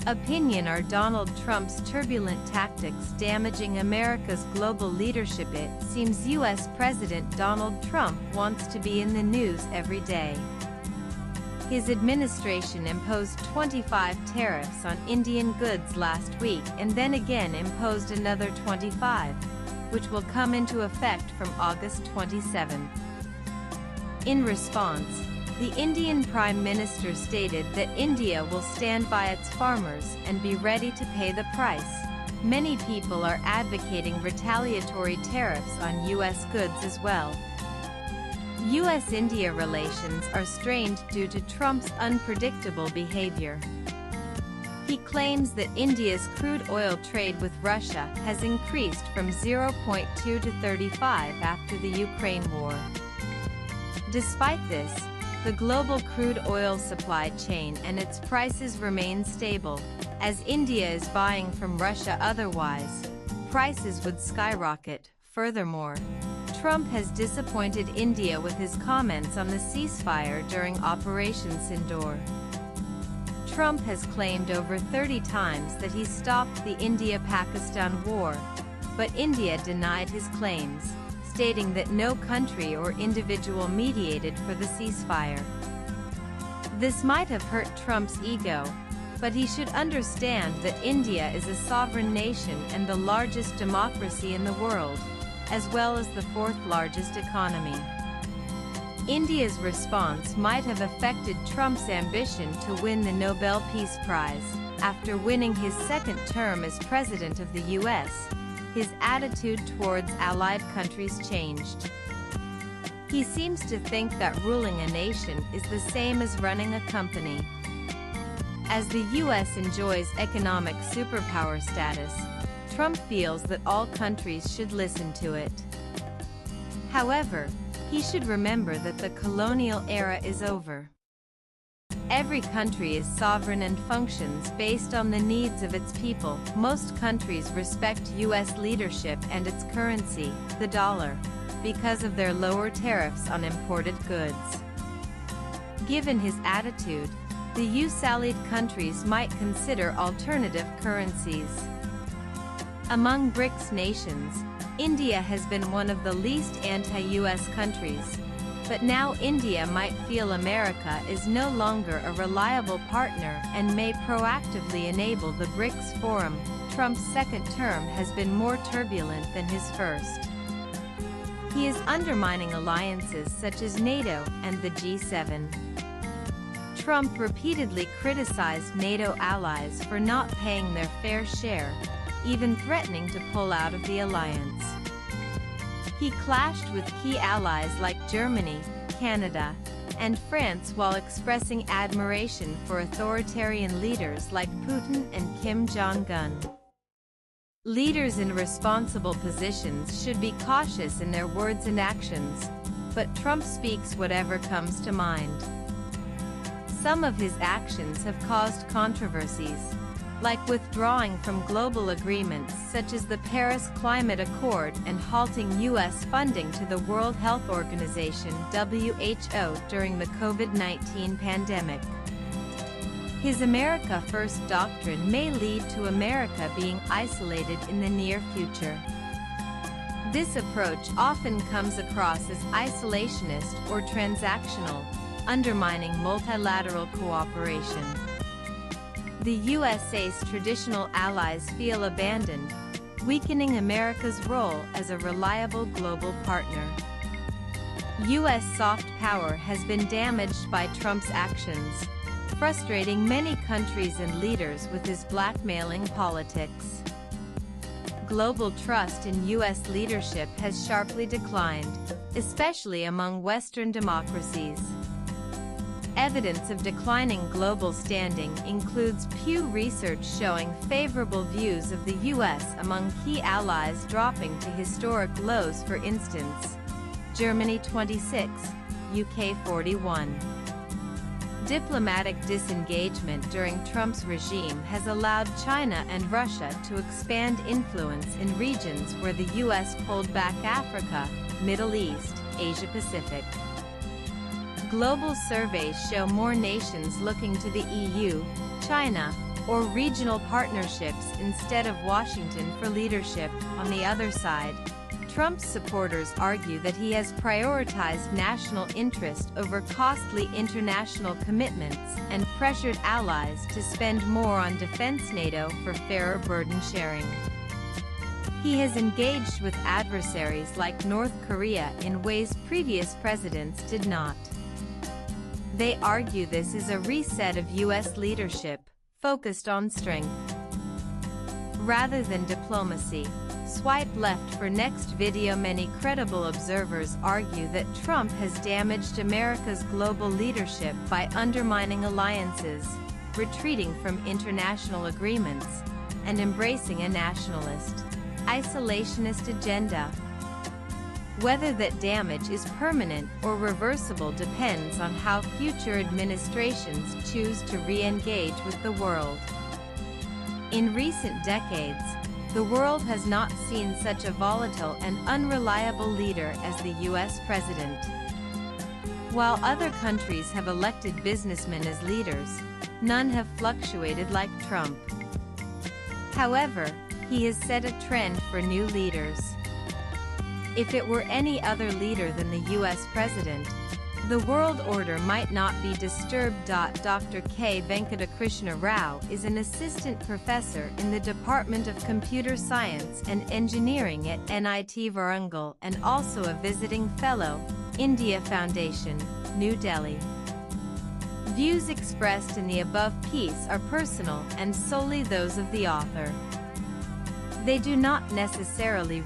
opinion are Donald Trump's turbulent tactics damaging America's global leadership? It seems U.S. President Donald Trump wants to be in the news every day. His administration imposed 25 tariffs on Indian goods last week and then again imposed another 25, which will come into effect from August 27. In response, the Indian Prime Minister stated that India will stand by its farmers and be ready to pay the price. Many people are advocating retaliatory tariffs on U.S. goods as well. U.S.-India relations are strained due to Trump's unpredictable behavior. He claims that India's crude oil trade with Russia has increased from 0.2 to 35 after the Ukraine war. Despite this, the global crude oil supply chain and its prices remain stable. As India is buying from Russia, otherwise, prices would skyrocket. Furthermore, Trump has disappointed India with his comments on the ceasefire during Operation Sindoor. Trump has claimed over 30 times that he stopped the India-Pakistan war, but India denied his claims, stating that no country or individual mediated for the ceasefire. This might have hurt Trump's ego, but he should understand that India is a sovereign nation and the largest democracy in the world, as well as the fourth largest economy. India's response might have affected Trump's ambition to win the Nobel Peace Prize. After winning his second term as president of the U.S., his attitude towards allied countries changed. He seems to think that ruling a nation is the same as running a company. As the U.S. enjoys economic superpower status, Trump feels that all countries should listen to it. However, he should remember that the colonial era is over. Every country is sovereign and functions based on the needs of its people. Most countries respect U.S. leadership and its currency, the dollar, because of their lower tariffs on imported goods. Given his attitude, the U.S.-allied countries might consider alternative currencies. Among BRICS nations, India has been one of the least anti-U.S. countries, but now India might feel America is no longer a reliable partner and may proactively enable the BRICS forum. Trump's second term has been more turbulent than his first. He is undermining alliances such as NATO and the G7. Trump repeatedly criticized NATO allies for not paying their fair share, even threatening to pull out of the alliance. He clashed with key allies like Germany, Canada, and France while expressing admiration for authoritarian leaders like Putin and Kim Jong-un. Leaders in responsible positions should be cautious in their words and actions, but Trump speaks whatever comes to mind. Some of his actions have caused controversies, like withdrawing from global agreements such as the Paris Climate Accord and halting U.S. funding to the World Health Organization (WHO) during the COVID-19 pandemic. His America First doctrine may lead to America being isolated in the near future. This approach often comes across as isolationist or transactional, undermining multilateral cooperation. The USA's traditional allies feel abandoned, weakening America's role as a reliable global partner. U.S. soft power has been damaged by Trump's actions, frustrating many countries and leaders with his blackmailing politics. Global trust in U.S. leadership has sharply declined, especially among Western democracies. Evidence of declining global standing includes Pew Research showing favorable views of the U.S. among key allies dropping to historic lows. For instance, Germany 26, UK 41. Diplomatic disengagement during Trump's regime has allowed China and Russia to expand influence in regions where the U.S. pulled back: Africa, Middle East, Asia-Pacific. Global surveys show more nations looking to the EU, China, or regional partnerships instead of Washington for leadership. On the other side, Trump's supporters argue that he has prioritized national interest over costly international commitments and pressured allies to spend more on defense NATO for fairer burden sharing. He has engaged with adversaries like North Korea in ways previous presidents did not. They argue this is a reset of U.S. leadership, focused on strength rather than diplomacy. Swipe left for next video. Many credible observers argue that Trump has damaged America's global leadership by undermining alliances, retreating from international agreements, and embracing a nationalist, isolationist agenda. Whether that damage is permanent or reversible depends on how future administrations choose to re-engage with the world. In recent decades, the world has not seen such a volatile and unreliable leader as the U.S. president. While other countries have elected businessmen as leaders, none have fluctuated like Trump. However, he has set a trend for new leaders. If it were any other leader than the U.S. president, the world order might not be disturbed. Dr. K. Venkatakrishna Rao is an assistant professor in the Department of Computer Science and Engineering at NIT Warangal and also a visiting fellow, India Foundation, New Delhi. Views expressed in the above piece are personal and solely those of the author. They do not necessarily